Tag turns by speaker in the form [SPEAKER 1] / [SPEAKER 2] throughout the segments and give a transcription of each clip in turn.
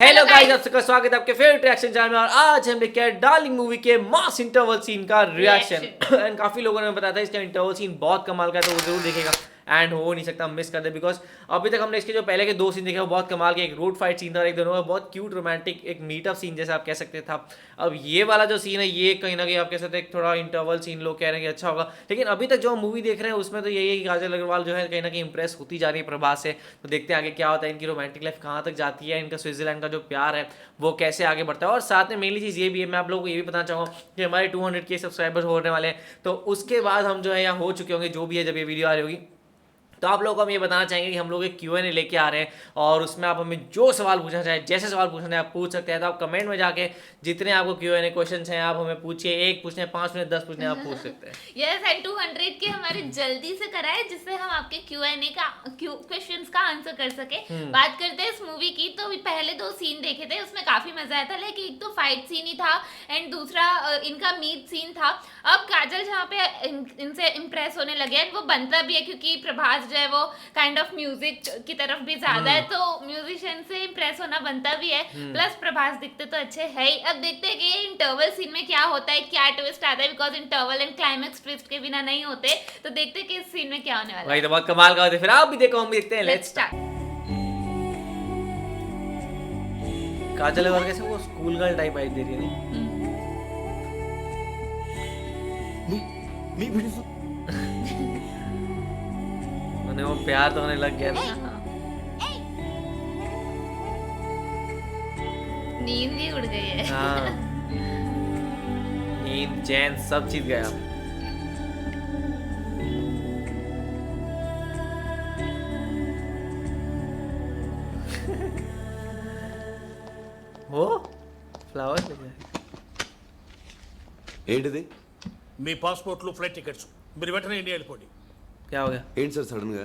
[SPEAKER 1] Hello guys, आप सबका स्वागत है आपके फेवरेट रिएक्शन चैनल में। और आज हम लेके आए डार्लिंग मूवी के मास इंटरवल सीन का रिएक्शन। एंड काफी लोगों ने बताया था इसका इंटरवल सीन बहुत कमाल का है, तो वो जरूर देखेगा एंड हो नहीं सकता मिस कर दे, बिकॉज अभी तक हमने इसके जो पहले के दो सीन देखे वो बहुत कमाल के, एक रोड फाइट सीन था और एक दोनों का बहुत क्यूट रोमांटिक एक मीटअप सीन जैसा आप कह सकते था। अब ये वाला जो सीन है ये कहीं ना कहीं आप कह सकते हैं थोड़ा इंटरवल सीन लोग कह रहे हैं कि अच्छा होगा, लेकिन अभी तक जो हम मूवी देख रहे हैं उसमें तो यही है कि काजल अग्रवाल जो है कहीं ना कहीं इंप्रेस होती जा रही है प्रभास से। तो देखते हैं आगे क्या होता है, इनकी रोमांटिक लाइफ कहाँ तक जाती है, इनका स्विट्जरलैंड का जो प्यार है वो कैसे आगे बढ़ता है। और साथ में मेनली चीज़ ये भी है, मैं आप लोगों को ये भी बताना चाहूँगा कि हमारे 200 के सब्सक्राइबर्स होने वाले हैं, तो उसके बाद हम जो है यहाँ हो चुके होंगे, जो भी है जब ये वीडियो आ रही होगी। तो आप लोगों को हम ये बताना चाहेंगे कि हम लोग एक Q&A लेके आ रहे हैं और उसमें आप हमें जो सवाल पूछना चाहें, जैसे सवाल पूछना चाहें आप पूछ सकते हैं। तो आप कमेंट में जाके जितने आपको Q&A क्वेश्चन हैं आप हमें पूछिए, एक पूछने 5 पूछने 10 पूछने आप पूछ सकते हैं।
[SPEAKER 2] यस एंड 200 के हमारे जल्दी से कराए जिससे हम आपके Q&A का क्वेश्चंस का आंसर कर सके। बात करते हैं इस मूवी की, तो पहले दो सीन देखे थे उसमें काफी मजा आया था, लेकिन एक तो फाइट सीन ही था एंड दूसरा इनका मीट सीन था। अब काजल जहाँ पे इनसे इम्प्रेस होने लगे हैं वो बनता भी है, क्योंकि प्रभास जो है वो काइंड ऑफ म्यूजिक की तरफ भी ज्यादा है, तो म्यूजिशियन से इम्प्रेस होना बनता भी है। प्लस प्रभास दिखते तो अच्छे है ही। अब देखते हैं कि ये इंटरवल सीन में क्या होता है, क्या ट्विस्ट आता है, because interval and climax twist के बिना नहीं होते। तो देखते हैं कि इस सीन में क्या होने वाला है।
[SPEAKER 1] भाई तो बहुत कमाल का होता है, फिर आप भी देखो हम भी देखते हैं। Let's
[SPEAKER 2] start.
[SPEAKER 1] काजल अग्रवाल कैसे वो स्कूल गर्ल टाइप आई दे रही है नहीं?
[SPEAKER 3] Me beautiful.
[SPEAKER 1] मैंने वो प्यार तो होने लग गया ना।
[SPEAKER 2] नींद ही उड़ गई है।
[SPEAKER 1] हाँ, नींद चैन सब चीज गया। वो ఫ్లవర్స్
[SPEAKER 3] ఏంటిది
[SPEAKER 4] మీ పాస్పోర్ట్లు ఫ్లైట్ టికెట్స్ మీరు వెంటనే ఇండియా వెళ్ళిపోండి.
[SPEAKER 1] क्या हो गया?
[SPEAKER 3] ఏంటి సార్ సడన్ గా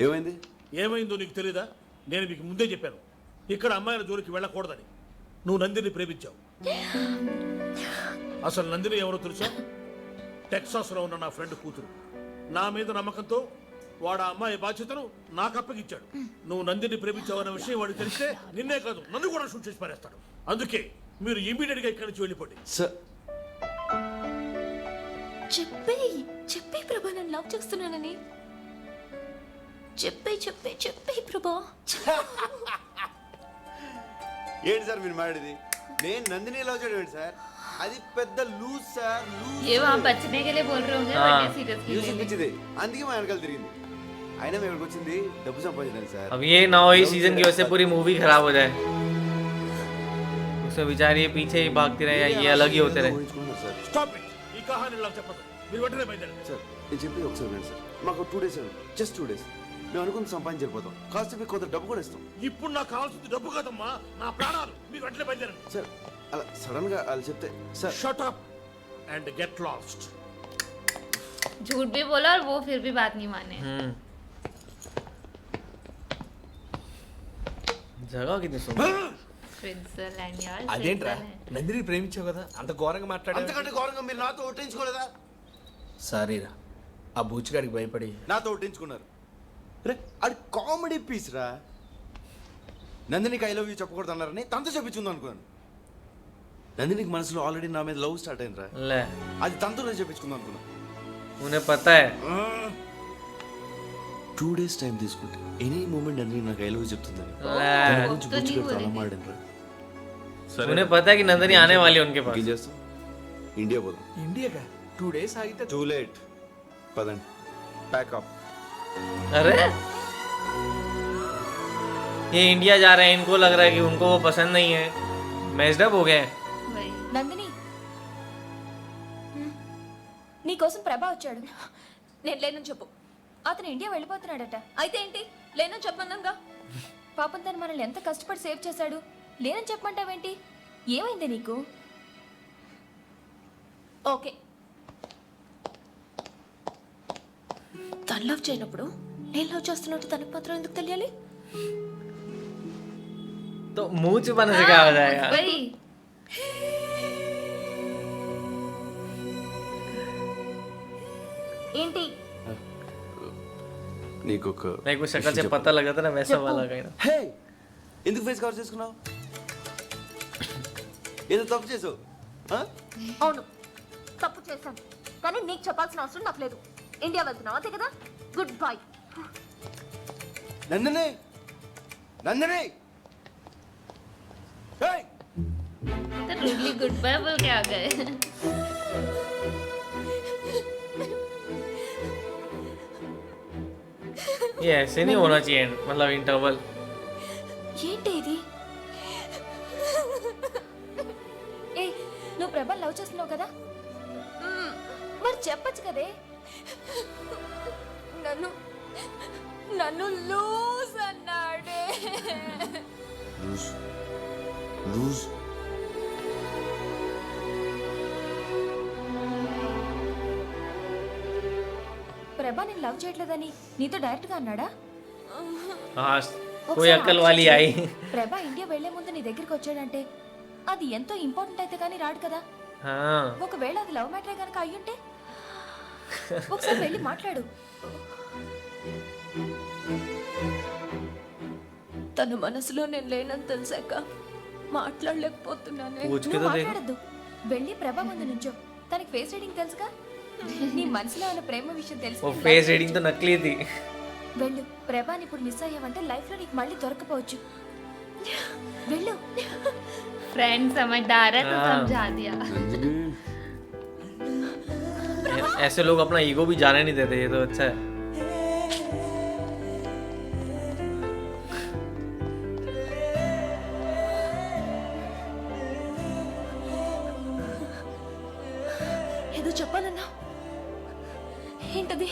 [SPEAKER 3] ఏమైంది?
[SPEAKER 4] ఏమైందో నీకు తెలీదా? నేను మీకు ముందే చెప్పాను ఇక్కడ అమ్మాయిల జోలికి వెళ్ళకూడదని. నువ్వు నందిని ప్రేమించావు. అసలు నందిని ఎవరో తెలుసా? టెక్సాస్లో ఉన్న నా ఫ్రెండ్ కూతురు. నా మీద నమ్మకంతో వాడు ఆ అమ్మాయి బాధ్యతను నాకు అప్పగించాడు. నువ్వు నందిని ప్రేమించావన్న విషయం వాడికి తెలిస్తే నిన్నే కాదు నన్ను కూడా షూట్ చేసి పారేస్తాడు. అందుకే మీరు ఇమీడియట్ గా ఇక్కడి నుంచి వెళ్ళిపోండి.
[SPEAKER 3] సార్
[SPEAKER 5] చెప్పే ప్రభా నన్ను లవ్ చేస్తున్నానని చెప్పే ప్రభా.
[SPEAKER 3] ఏంటి సార్ మీరు మాట్లాడేది? నేను నందిని లవ్ చేయడం ఏంటి సార్? అది పెద్ద లూజ్ సార్, లూజ్.
[SPEAKER 2] ये वहाँ बचने के लिए बोल रहे होंगे,
[SPEAKER 1] हाँ।
[SPEAKER 2] बट सीरियसली
[SPEAKER 3] యూస్ ఇప్పించింది, అందుకే మా వెనకాల తిరిగింది. అయినా మేము ఇక్కడికి వచ్చింది డబ్బు సంపాదించడానికి సార్.
[SPEAKER 1] अब ये ना हो इस सीजन की वजह से पूरी मूवी खराब हो जाए, उसमें बेचारी ये पीछे ही भागती रहे या ये अलग ही होते रहे।
[SPEAKER 3] ఊహించుకున్నాను సార్.
[SPEAKER 4] Stop it. ఈ కహాని నాకు చెప్పదు. మీరు వెంటనే బయలుదేరండి.
[SPEAKER 3] సార్ నేను చెప్పి ఒకసారి వినండి సార్. మాకు 2 days అండి, జస్ట్ 2 days. మేము అనుకుని సంపాదించకపోతాం, కాస్త మీకు కొంత డబ్బు కూడా ఇస్తాం.
[SPEAKER 4] ఇప్పుడు నాకు కావాల్సింది డబ్బు కాదమ్మా, నా ప్రాణాలు. మీరు వెంటనే బయలుదేరండి.
[SPEAKER 3] సార్ అలా సడన్ గా వాళ్ళు చెప్తే sir.
[SPEAKER 4] Shut up and get lost.
[SPEAKER 2] झूठ भी बोला और वो फिर भी बात नहीं माने।
[SPEAKER 1] जगह कितनी सुंदर।
[SPEAKER 2] स्विट्जरलैंड यार,
[SPEAKER 6] అదేంట్రా
[SPEAKER 2] स्विट्जरलैंड।
[SPEAKER 6] నందిని ప్రేమించావు కదా, అంత ఘోరంగా మాట్లాడావు.
[SPEAKER 3] అంతకంటే ఘోరంగా మీరు నాతో ఒట్టించుకోలేదా?
[SPEAKER 6] సారీరా, ఆ బూచిగాడికి భయపడి.
[SPEAKER 3] నాతో ఒట్టించుకున్నారు. రే అది కామెడీ పీస్ రా. నందినికి ఐ లవ్ యూ చెప్పకూడదు అన్నారని తనతో చెప్పించుంది అనుకున్నాను. నందినికి మనసులో ఆల్రెడీ నా మీద లవ్ స్టార్ట్ అయిందిరా.
[SPEAKER 1] ले,
[SPEAKER 3] అది తనతో చెప్పించుకుందాం అనుకున్నా.
[SPEAKER 1] उन्हें पता है
[SPEAKER 3] 2 days టైం తీసుకుంటే ఎనీ మూమెంట్ నందిని నాకు ఐ లవ్ యూ చెప్తుందని.
[SPEAKER 1] ले,
[SPEAKER 3] తన గురించి
[SPEAKER 2] तो नहीं
[SPEAKER 3] బుచ్చిపెడుతూ అలా
[SPEAKER 2] बोलेंगे।
[SPEAKER 3] మాడిండ్రా.
[SPEAKER 1] उन्हें पता है कि नंदनी आने वाली है उनके पास।
[SPEAKER 3] ఏం చేస్తాం? ఇండియా పోదాం.
[SPEAKER 6] ఇండియాగా 2 days ఆగితే
[SPEAKER 3] టూ లేట్. పదండి, ప్యాకప్.
[SPEAKER 1] अरे ये इंडिया जा रहे हैं, इनको लग रहा है कि उनको वो पसंद नहीं है, मैच्ड अप हो गए हैं।
[SPEAKER 2] वही।
[SPEAKER 5] నందిని నీకోసం ప్రభా వచ్చాడు. నేను లేనని చెప్పు. అతను ఇండియా వెళ్ళిపోతున్నాడట. అయితే ఏంటి? లేనని చెప్పన్నాగా. పాపం తను మనల్ని ఎంత కష్టపడి సేవ్ చేశాడు. లేనని చెప్పమంటావేంటి? ఏమైంది నీకు? ఓకే, తను లవ్ చేయనప్పుడు నేను లవ్ చేస్తున్నట్టు తనకు మాత్రం ఎందుకు తెలియాలి?
[SPEAKER 1] तो मुंह छुपाने से क्या हो जाएगा?
[SPEAKER 2] वही।
[SPEAKER 5] ఏంటి?
[SPEAKER 3] నీకు ఒక
[SPEAKER 1] नहीं कुछ शक्ल से पता लग जाता ना वैसा वाला कहीं ना।
[SPEAKER 3] హే ఎందుకు ఫేస్ కవర్ చేసుకున్నావు? ఏదో తప్పు చేసావు ఆ?
[SPEAKER 5] అవును తప్పు చేశాను, కానీ నీకు చెప్పాల్సిన అవసరం నాకు లేదు. ఇండియా వెళ్తున్నావు అంతే కదా, గుడ్ బై.
[SPEAKER 3] నందిని నందిని ఏయ్!
[SPEAKER 2] तो रूडली गुड बाय बोल के आ गए.
[SPEAKER 1] ये ऐसे नहीं होना चाहिए मतलब इंटरवल.
[SPEAKER 5] ఏంటి ఇది? ఏ నువ్వు ప్రభా లవ్ చేస్తున్నావు కదా, మరి చెప్పచ్చు కదే. నన్ను నన్ను లూజ్ అన్నాడే.
[SPEAKER 3] లూజ్ లూజ్
[SPEAKER 5] ప్రభా నేను లవ్ చేయట్లేదని నీతో డైరెక్ట్ గా అన్నాడా?
[SPEAKER 1] हाँ कोई
[SPEAKER 5] ఒకసారి
[SPEAKER 1] अक्ल वाली आई.
[SPEAKER 5] ప్రభా ఇండియా వెళ్లే ముందు నీ దగ్గరికి వచ్చాడంటే అది ఎంతో ఇంపార్టెంట్ అయితే కానీ రాడు కదా.
[SPEAKER 1] हाँ
[SPEAKER 5] ఒకవేళ అది లవ్ మ్యాటరే కనుక అయ్యుంటే ఒకసారి వెళ్ళి మాట్లాడు. తన మనసులో నేను లేనని తెలిసాక మాట్లాడలేకపోతున్నానే.
[SPEAKER 1] పూछ के
[SPEAKER 5] నువ్వు
[SPEAKER 1] तो देखो.
[SPEAKER 5] మాట్లాడద్దు, వెళ్ళి ప్రభా ముందు నుంచో. తనకి ఫేస్ రీడింగ్ తెలుసుగా, నీ మనసులో ఉన్న ప్రేమ విషయం తెలుసు.
[SPEAKER 1] वो फेस रीडिंग तो नकली थी.
[SPEAKER 5] వెళ్ళు, ప్రభాని ఇప్పుడు మిస్ అయ్యావంటే లైఫ్ లో నీకు మళ్ళీ దొరకపోవచ్చు. వెళ్ళు.
[SPEAKER 2] फ्रेंड समझदार है तो
[SPEAKER 1] हाँ.
[SPEAKER 2] समझा दिया.
[SPEAKER 3] నందిని
[SPEAKER 1] ऐसे लोग अपना ईगो भी जाने नहीं देते, ये तो अच्छा है.
[SPEAKER 5] ఏదో చెప్పాలన్నా, ఏంటది?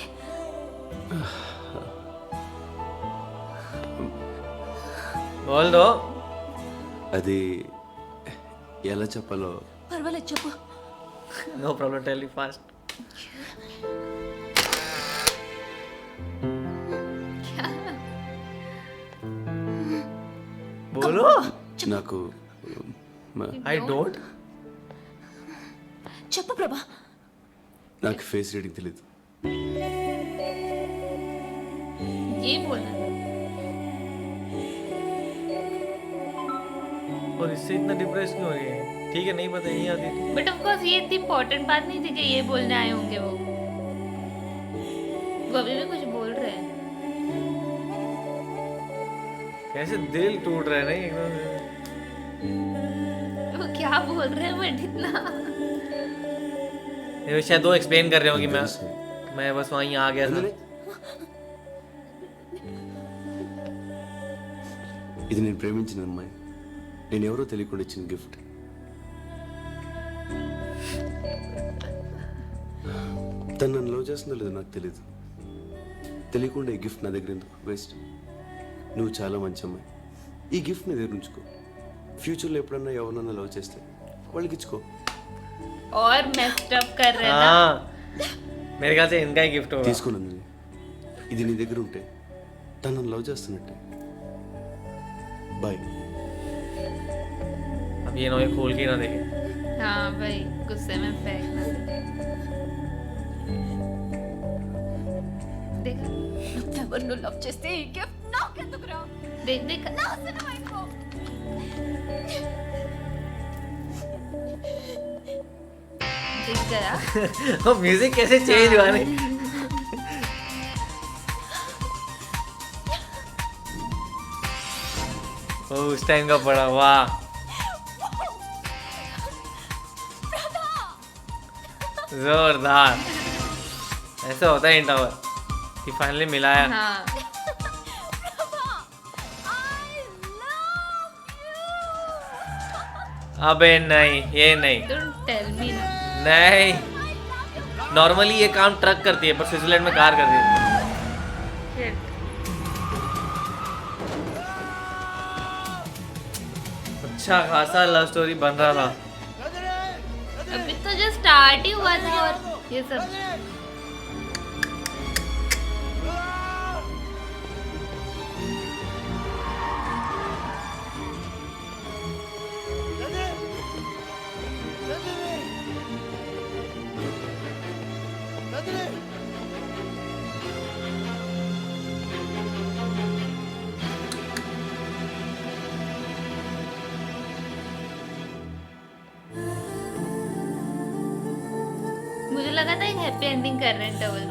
[SPEAKER 1] बोल दो.
[SPEAKER 3] అది ఎలా చెప్పాలో
[SPEAKER 5] పర్వాలేదు చెప్పు.
[SPEAKER 1] No problem, tell me fast. बोलो.
[SPEAKER 3] నాకు
[SPEAKER 1] आई डोंट.
[SPEAKER 5] చెప్పు ప్రభా.
[SPEAKER 3] నాకు ఫేస్ రీడింగ్ తెలియదు.
[SPEAKER 2] ये बोलना था.
[SPEAKER 1] और इससे इतना डिप्रेस क्यों हो रही है? ठीक है, नहीं पता, नहीं आती थी.
[SPEAKER 2] बट ऑफ कोर्स ये इतनी इम्पोर्टेंट बात नहीं थी कि ये बोलने आए होंगे वो अभी भी कुछ बोल रहे हैं.
[SPEAKER 1] कैसे दिल टूट रहा है नहीं एकदम.
[SPEAKER 2] वो क्या बोल रहे हैं बट इतना
[SPEAKER 1] ये शायद वो एक्सप्लेन कर रहे हो कि मैं बस वहीं आ गया था.
[SPEAKER 3] నందిని ఇది నేను ప్రేమించిన అమ్మాయి, నేను ఎవరో తెలియకుండా ఇచ్చిన గిఫ్ట్. తను నన్ను లవ్ చేస్తుందో లేదో నాకు తెలియదు. తెలియకుండా ఈ గిఫ్ట్ నా దగ్గర ఎందుకు వేస్ట్? నువ్వు చాలా మంచి అమ్మాయి, ఈ గిఫ్ట్ నీ దగ్గర ఉంచుకో. ఫ్యూచర్లో ఎప్పుడన్నా ఎవరన్నా లవ్ చేస్తే వాళ్ళకి ఇచ్చుకో.
[SPEAKER 2] और मेस्ड अप कर रहे हैं ना.
[SPEAKER 1] हाँ मेरे ख्याल से इनका ही गिफ्ट होगा.
[SPEAKER 3] తీసుకో నందిని, ఇది నీ దగ్గర ఉంటే తను నన్ను లవ్ చేస్తున్నట్టే. బాయ్.
[SPEAKER 1] अब ये नोए खोल के ना देखे.
[SPEAKER 2] हाँ भाई गुस्से में फेंकना. देखा
[SPEAKER 5] నువ్వెవరినో లవ్ చేస్తే ఈ గిఫ్ట్ నాకెందుకు రా?
[SPEAKER 2] देख देख
[SPEAKER 5] నాశనం అయిపో.
[SPEAKER 2] दिख गया.
[SPEAKER 1] वो म्यूजिक कैसे चेंज हुआ नहीं. ओ उस टाइम का पड़ा. वाह जोरदार. ऐसा होता है इंटरवल कि फाइनली मिलाया.
[SPEAKER 2] हाँ
[SPEAKER 1] अबे नहीं, ये नहीं.
[SPEAKER 2] डोंट टेल मी ना.
[SPEAKER 1] नहीं, नॉर्मली ये काम ट्रक करती है पर स्विट्जरलैंड में कार करती है.
[SPEAKER 2] Shit.
[SPEAKER 1] अच्छा खासा लव स्टोरी बन रहा था.
[SPEAKER 2] अभी तो जो स्टार्ट ही हुआ था और ये सब. लगा था एक हैप्पी एंडिंग कर रहे हैं डबल।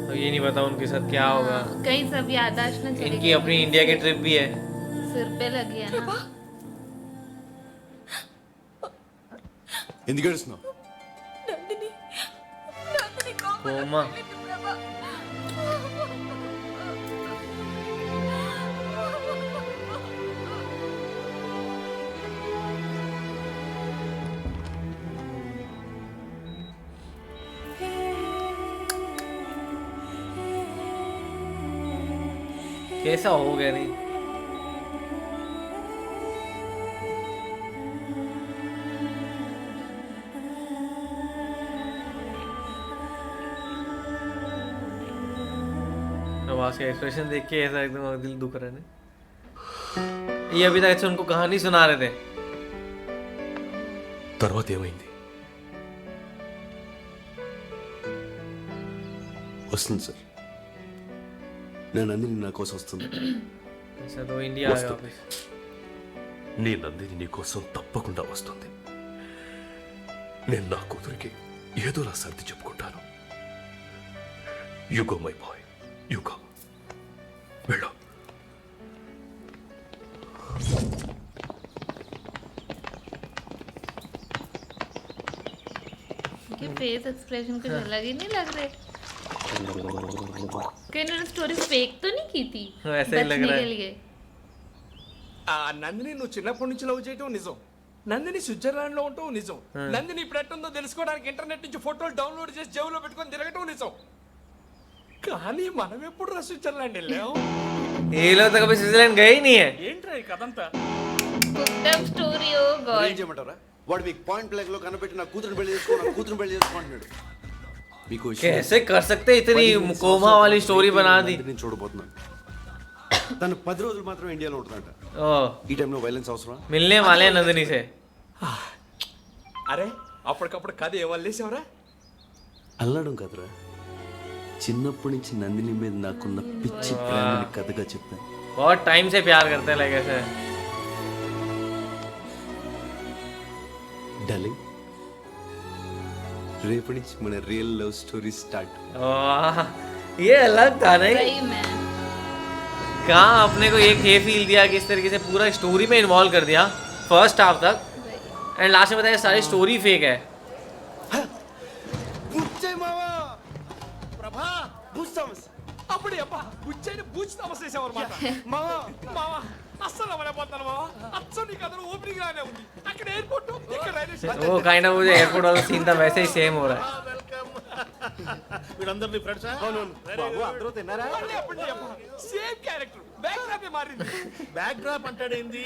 [SPEAKER 1] तो ये नहीं पता उनके साथ क्या होगा।
[SPEAKER 2] कहीं सब याददाश्त न चली
[SPEAKER 1] इनकी अपनी इंडिया की ट्रिप भी है।
[SPEAKER 2] सिर पे लगी है ना।
[SPEAKER 3] ఎందుకు ఏడుస్తున్నావు?
[SPEAKER 5] Nandini Nandini coma
[SPEAKER 1] coma.
[SPEAKER 5] ప్రభా.
[SPEAKER 1] कैसा हो गया नहीं? प्रभास का एक्सप्रेशन देख के ऐसा एकदम दिल दुख रहा है। ये अभी तक ऐसे उनको कहानी सुना रहे थे।
[SPEAKER 7] తర్వాత ఏమైంది?
[SPEAKER 3] వస్తుంది సార్. నేను నందిని నా కోసం వస్తుంది.
[SPEAKER 1] ऐसा तो इंडिया आ गया वापस।
[SPEAKER 7] నీ నందిని నీ కోసం తప్పకుండా వస్తుంది. నేను నా కూతురికి ఏదోలా సర్ది చెప్పుకుంటాను. You go my boy, you go. వెళ్ళు.
[SPEAKER 2] कि फेस एक्सप्रेशन कुछ अलग ही नहीं लग रहे। कि इन्होंने स्टोरी फेक तो नहीं की थी
[SPEAKER 1] ऐसा ही लग
[SPEAKER 2] बचने
[SPEAKER 1] रहा है।
[SPEAKER 2] के लिए।
[SPEAKER 6] ఆ నందిని నువ్వు చిన్నప్పటి నుంచి లవ్ చేయటం నిజం. నందిని స్విట్జర్లాండ్ లో ఉండటం నిజం. నందిని ఇప్పుడు ఎట్టుందో తెలుసుకోవడానికి ఇంటర్నెట్ నుంచి ఫోటోలు డౌన్లోడ్ చేసి జేబులో పెట్టుకొని తిరగటం నిజం. కానీ మనం ఎప్పుడు స్విట్జర్లాండ్ వెళ్ళాం?
[SPEAKER 1] ये लोग तो कभी स्विट्जरलैंड गए ही नहीं है।
[SPEAKER 6] ఏంట్రా ఈ కథంతా?
[SPEAKER 2] Cooked up story, oh
[SPEAKER 3] ఏం
[SPEAKER 2] god.
[SPEAKER 3] చేయమంటారా? వాడు మీకు పాయింట్ బ్లాక్ లో కనబెట్టి నా కూతురు పెళ్లి చేసుకో, నా కూతురు పెళ్లి చేసుకో అంటున్నాడు. మీకు
[SPEAKER 1] कैसे कर सकते इतनी कोमा वाली स्टोरी बना दी।
[SPEAKER 3] నేను చూడబోతున్నాను. తను 10 రోజులు మాత్రమే ఇండియాలో ఉంటుందంట.
[SPEAKER 1] ओह,
[SPEAKER 3] ఈ టైంలో వైలెన్స్ అవసరం?
[SPEAKER 1] मिलने वाले हैं नंदिनी से।
[SPEAKER 6] అరే అప్పటికప్పుడు కథ ఏం వల్లేసావురా?
[SPEAKER 3] అల్లడం కదరా, చిన్నప్పటి నుంచి నందిని మీద నాకున్న పిచ్చి ప్రేమని కథగా చెప్పాను.
[SPEAKER 1] बहुत टाइम से प्यार करते हैं लाइक ऐसे।
[SPEAKER 3] డార్లింగ్, రేపటి నుంచి మన రియల్ లవ్ స్టోరీ స్టార్ట్.
[SPEAKER 1] वाह, ये अलग था नहीं?
[SPEAKER 2] सही में।
[SPEAKER 1] कहाँ अपने को एक ये फील दिया कि इस तरीके से पूरा स्टोरी में इन्वॉल्व कर दिया फर्स्ट हाफ तक, एंड लास्ट में बताया सारी स्टोरी फेक है।
[SPEAKER 6] ప్రభా అప్పుడే అబ్బా బుచ్చైని బూచ్ తమసేసావు అన్నమాట. మావా మావా అస్సలు అవ్వలేకపోతున్నాను మావా. అచ్చం నీ కథలో ఓపెనింగ్ లానే ఉంది. అక్కడ ఎయిర్పోర్ట్, ఇక్కడ రైల్వే స్టేషన్.
[SPEAKER 1] वो काइंड ऑफ मुझे एयरपोर्ट वाला सीन था वैसे ही सेम हो रहा है।
[SPEAKER 4] వెల్కమ్. వీళ్ళందరినీ ఫ్రెండ్సా?
[SPEAKER 6] మళ్ళీ అప్పుడే అబ్బా సేమ్ క్యారెక్టర్ బ్యాక్ డ్రాప్ మారింది.
[SPEAKER 4] బ్యాక్ డ్రాప్ అంటాడేంది?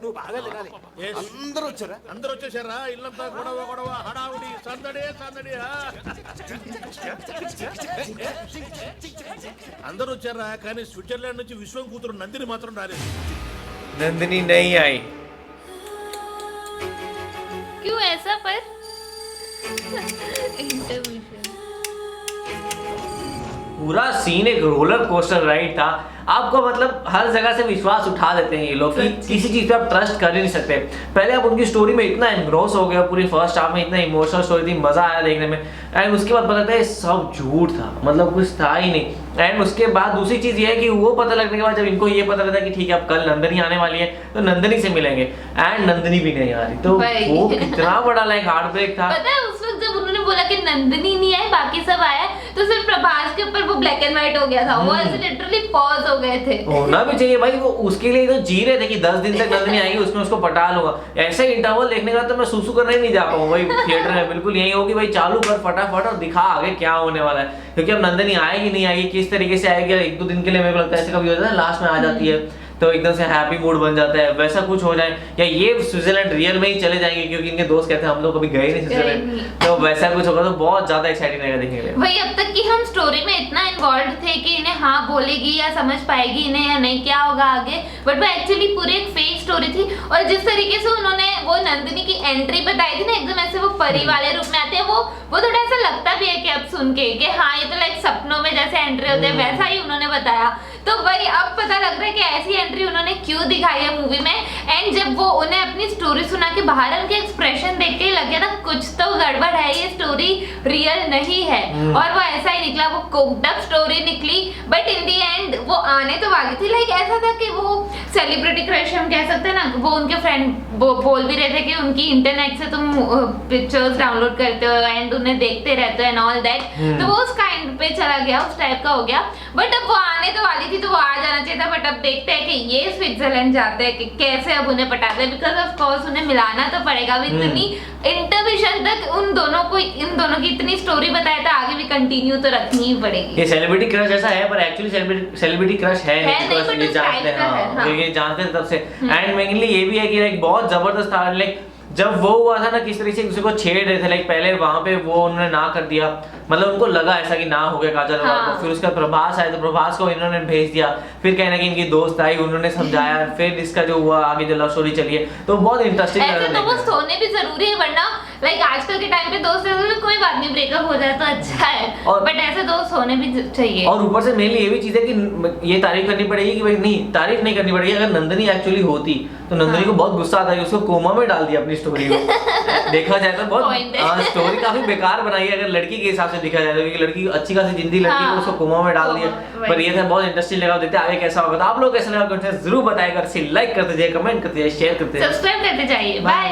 [SPEAKER 6] నువ్వు బాగా తినాలి.
[SPEAKER 3] అందరూ వచ్చారా?
[SPEAKER 4] అందరూ వచ్చేసారా? ఇల్లంతా గొడవ గొడవ, హడావుడి, సందడే సందడి. అందరూ వచ్చారా, కానీ స్విట్జర్లాండ్ నుంచి విశ్వం కూతురు నందిని మాత్రం రాలేదు.
[SPEAKER 1] नंदिनी नहीं आई।
[SPEAKER 2] क्यों ऐसा पर? इंटरमिशन।
[SPEAKER 1] पूरा सीन एक रोलर कोस्टर राइड था। आपको मतलब हर जगह से विश्वास उठा देते हैं ये लोग कि किसी चीज पे आप ट्रस्ट कर ही नहीं सकते। पहले आप उनकी स्टोरी में इतना एनग्रोस हो गया, पूरी फर्स्ट हाफ में इतना इमोशनल स्टोरी थी, मजा आया देखने में, एंड उसके बाद पता लगता है सब झूठ था, मतलब कुछ था ही नहीं। एंड उसके बाद दूसरी चीज ये है कि वो पता लगने के बाद जब इनको ये पता लगता है कि ठीक है अब कल नंदिनी आने वाली है तो नंदिनी से मिलेंगे, एंड नंदिनी भी नहीं आ रही, तो
[SPEAKER 2] भाई।
[SPEAKER 1] वो कितना बड़ा लाइक हार्ट ब्रेक था।
[SPEAKER 2] पता है उस वक्त जब उन्होंने बोला कि नंदिनी नहीं आई बाकी सब आया, तो सिर्फ प्रभास के ऊपर वो ब्लैक एंड व्हाइट हो गया था। वो ऐसे लिटरली पॉज हो गए थे।
[SPEAKER 1] होना भी चाहिए भाई, वो उसके लिए तो जी रहे थे कि 10 दिन तक नंदिनी आएगी, उसमें उसको पटा लूंगा। ऐसे इंटरवल देखने का तो मैं सूसू करने ही नहीं जा पाऊंगा भाई थिएटर में। बिल्कुल यही हो कि भाई चालू कर फटाफट और दिखा आगे क्या होने वाला है, क्योंकि अब नंदिनी आएगी नहीं आएगी, किस तरीके से आएगी। 1-2 दिन के लिए मेरे को लगता है ऐसे कभी होता है लास्ट में आ जाती है तो एकदम से हैप्पी मूड बन जाता है, वैसा कुछ हो जाए, या ये स्विट्जरलैंड रियल में ही चले जाएंगे क्योंकि इनके दोस्त कहते हैं हम लोग कभी गए नहीं स्विट्जरलैंड, तो वैसा कुछ होगा तो बहुत ज्यादा एक्साइटिंग रहेगा देखने के लिए।
[SPEAKER 2] भाई अब तक कि हम स्टोरी में इतना इन्वॉल्व थे कि इन्हें हाँ बोलेगी या समझ पाएगी इन्हें या नहीं, क्या होगा आगे, बट वो एक्चुअली पूरी एक फेक स्टोरी थी। और जिस तरीके से उन्होंने वो नंदिनी की एंट्री बताई थी ना, एकदम ऐसे वो परी वाले रूप में आते हैं, वो थोड़ा ऐसा लगता भी है कि अब सुन के कि हाँ ये तो लाइक सपनों में जैसे एंट्री होते हैं वैसा ही उन्होंने बताया तो भाई अब पता लग रहा है कि ऐसी एंट्री उन्होंने क्यों दिखाई है मूवी में। एंड जब वो उन्हें अपनी स्टोरी सुना के बाहर उनके एक्सप्रेशन देख के लग गया था कुछ तो गड़बड़ है, ये स्टोरी रियल नहीं है। और वो ऐसा ही निकला, वो कोक्ड अप स्टोरी निकली। बट इन दी एंड वो आने तो वाली थी, लाइक ऐसा था कि वो सेलिब्रिटी क्रश हम कह सकते हैं ना, वो उनके फ्रेंड बोल भी रहे थे कि उनकी इंटरनेट से तुम पिक्चर्स डाउनलोड करते हो एंड उन्हें देखते रहते हो एंड ऑल दैट। तो वो उस काइंड पे चला गया, उस टाइप का हो गया। बट अब वो आने तो वाली थी तो वो आ जाना चाहिए था। बट अब देखते हैं कि ये स्विट्जरलैंड जाते हैं कि कैसे अब उन्हें पटाते हैं, बिकॉज ऑफ कोर्स उन्हें मिलाना तो पड़ेगा। अब इतनी इंटरमिशन तक इन दोनों की इतनी स्टोरी बताया था, आगे भी कंटिन्यू तो रखनी ही पड़ेगी।
[SPEAKER 1] ये सेलिब्रिटी क्रश ऐसा है पर एक्चुअली सेलिब्रिटी क्रश है नहीं,
[SPEAKER 2] नहीं,
[SPEAKER 1] because
[SPEAKER 2] but
[SPEAKER 1] ये
[SPEAKER 2] उस
[SPEAKER 1] जानते
[SPEAKER 2] type
[SPEAKER 1] हैं,
[SPEAKER 2] का है,
[SPEAKER 1] हाँ,
[SPEAKER 2] हाँ।
[SPEAKER 1] ये जानते हैं तब से। एंड मेनली ये भी है कि लाइक बहुत जबरदस्त था, लाइक जब वो हुआ था ना किस तरीके से एक दूसरे को छेड़ रहे थे, लाइक पहले वहां पे वो उन्होंने ना कर दिया, मतलब उनको लगा ऐसा कि ना हो गया काजल अग्रवाल को। फिर उसका प्रभास आया तो प्रभास को इन्होंने भेज दिया, फिर कहना कि इनकी दोस्त आई, उन्होंने समझाया, फिर इसका जो हुआ आगे जो लव स्टोरी चली है तो बहुत इंटरेस्टिंग
[SPEAKER 2] ऐसे तो वो सोने भी जरूरी है, वरना लाइक आजकल के टाइम पे दोस्त ऐसे तो कोई बात नहीं, ब्रेकअप हो जाए तो अच्छा है, बट ऐसे दोस्त होने भी चाहिए।
[SPEAKER 1] और ऊपर से मेनली ये भी चीज है कि ये तारीफ करनी पड़ेगी कि भाई नहीं, तारीफ नहीं करनी पड़ेगी, अगर नंदनी एक्चुअली होती तो नंदनी को बहुत गुस्सा आता है, उसको कोमा में डाल दिया अपनी स्टोरी को। देखा जाए तो बहुत स्टोरी काफी बेकार बनाई है अगर लड़की के हिसाब से देखा जाए तो, क्योंकि लड़की अच्छी खासी जिंदगी लड़की को उसको कोमा में डाल दिया। पर ये था बहुत इंटरेस्टिंग लगा, देखते आगे कैसा होगा। तो आप लोग कैसा लगा कमेंट जरूर बताएगा, लाइक करते जाइए, कमेंट करते जाइए, शेयर करते जाइए,
[SPEAKER 2] सब्सक्राइब करते जाइए। बाय।